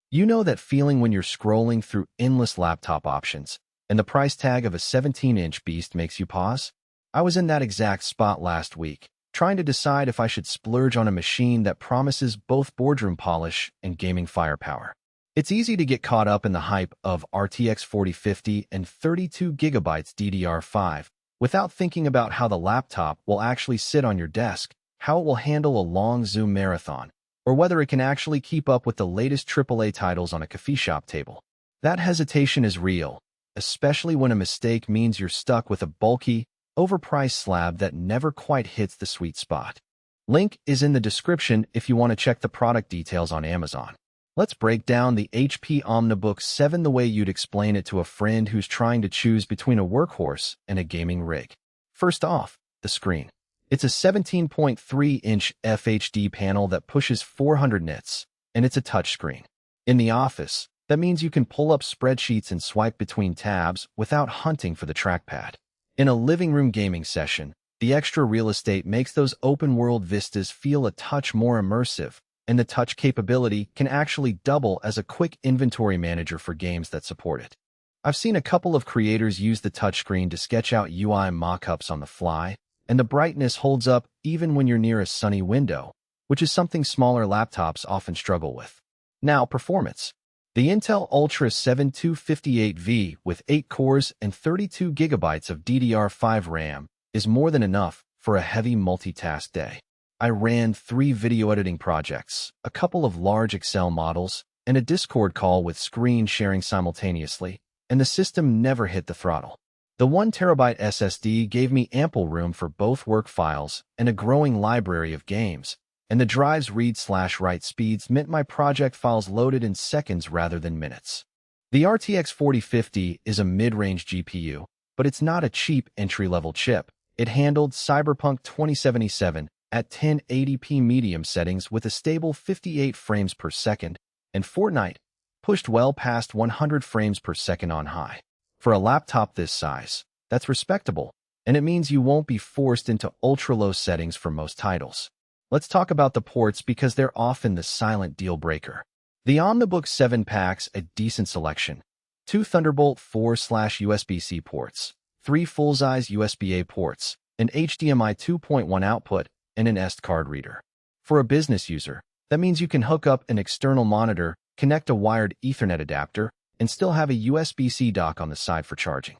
You know that feeling when you're scrolling through endless laptop options, and the price tag of a 17-inch beast makes you pause? I was in that exact spot last week, trying to decide if I should splurge on a machine that promises both boardroom polish and gaming firepower. It's easy to get caught up in the hype of RTX 4050 and 32 gigabytes DDR5 without thinking about how the laptop will actually sit on your desk, how it will handle a long Zoom marathon, or whether it can actually keep up with the latest AAA titles on a coffee shop table. That hesitation is real, especially when a mistake means you're stuck with a bulky, overpriced slab that never quite hits the sweet spot. Link is in the description if you want to check the product details on Amazon. Let's break down the HP OmniBook 7 the way you'd explain it to a friend who's trying to choose between a workhorse and a gaming rig. First off, the screen. It's a 17.3-inch FHD panel that pushes 400 nits, and it's a touchscreen. In the office, that means you can pull up spreadsheets and swipe between tabs without hunting for the trackpad. In a living room gaming session, the extra real estate makes those open-world vistas feel a touch more immersive, and the touch capability can actually double as a quick inventory manager for games that support it. I've seen a couple of creators use the touchscreen to sketch out UI mock-ups on the fly, and the brightness holds up even when you're near a sunny window, which is something smaller laptops often struggle with. Now, performance. The Intel Ultra 7258V with 8 cores and 32 gigabytes of DDR5 RAM is more than enough for a heavy multitask day. I ran 3 video editing projects, a couple of large Excel models, and a Discord call with screen sharing simultaneously, and the system never hit the throttle. The 1TB SSD gave me ample room for both work files and a growing library of games, and the drive's read/write speeds meant my project files loaded in seconds rather than minutes. The RTX 4050 is a mid-range GPU, but it's not a cheap entry-level chip. It handled Cyberpunk 2077 at 1080p medium settings with a stable 58 frames per second, and Fortnite pushed well past 100 frames per second on high. For a laptop this size, that's respectable, and it means you won't be forced into ultra-low settings for most titles. Let's talk about the ports because they're often the silent deal breaker. The OmniBook 7 packs a decent selection. 2 Thunderbolt 4/USB-C ports, 3 full-size USB-A ports, an HDMI 2.1 output, and an SD card reader. For a business user, that means you can hook up an external monitor, connect a wired Ethernet adapter, and still have a USB-C dock on the side for charging.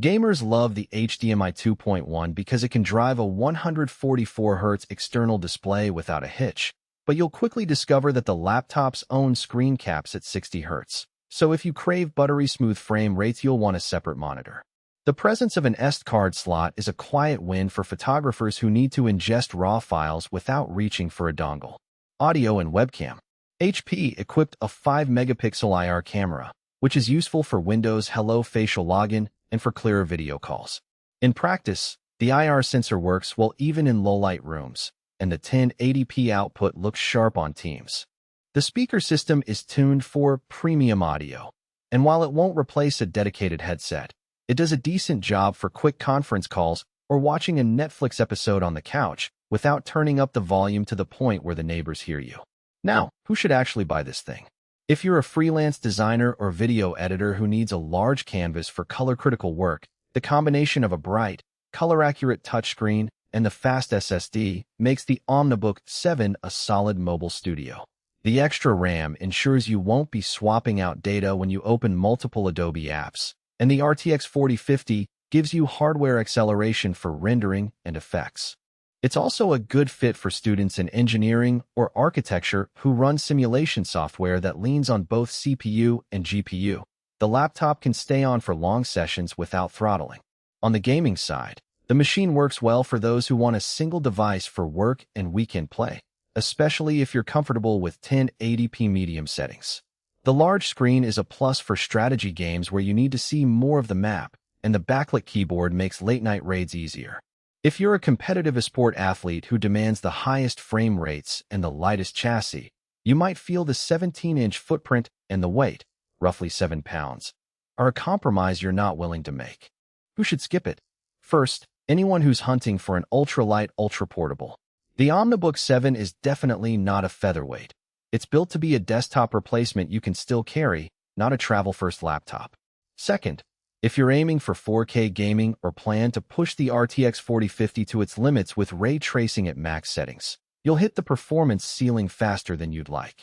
Gamers love the HDMI 2.1 because it can drive a 144Hz external display without a hitch, but you'll quickly discover that the laptop's own screen caps at 60Hz. So if you crave buttery smooth frame rates, you'll want a separate monitor. The presence of an SD card slot is a quiet win for photographers who need to ingest raw files without reaching for a dongle. Audio and webcam. HP equipped a 5-megapixel IR camera, which is useful for Windows Hello facial login and for clearer video calls. In practice, the IR sensor works well even in low-light rooms, and the 1080p output looks sharp on Teams. The speaker system is tuned for premium audio, and while it won't replace a dedicated headset, it does a decent job for quick conference calls or watching a Netflix episode on the couch without turning up the volume to the point where the neighbors hear you. Now, who should actually buy this thing? If you're a freelance designer or video editor who needs a large canvas for color-critical work, the combination of a bright, color-accurate touchscreen and the fast SSD makes the OmniBook 7 a solid mobile studio. The extra RAM ensures you won't be swapping out data when you open multiple Adobe apps, and the RTX 4050 gives you hardware acceleration for rendering and effects. It's also a good fit for students in engineering or architecture who run simulation software that leans on both CPU and GPU. The laptop can stay on for long sessions without throttling. On the gaming side, the machine works well for those who want a single device for work and weekend play, especially if you're comfortable with 1080p medium settings. The large screen is a plus for strategy games where you need to see more of the map, and the backlit keyboard makes late-night raids easier. If you're a competitive esport athlete who demands the highest frame rates and the lightest chassis, you might feel the 17-inch footprint and the weight, roughly 7 pounds, are a compromise you're not willing to make. Who should skip it? First, anyone who's hunting for an ultralight, ultra-portable. The OmniBook 7 is definitely not a featherweight. It's built to be a desktop replacement you can still carry, not a travel-first laptop. Second, if you're aiming for 4K gaming or plan to push the RTX 4050 to its limits with ray tracing at max settings, you'll hit the performance ceiling faster than you'd like.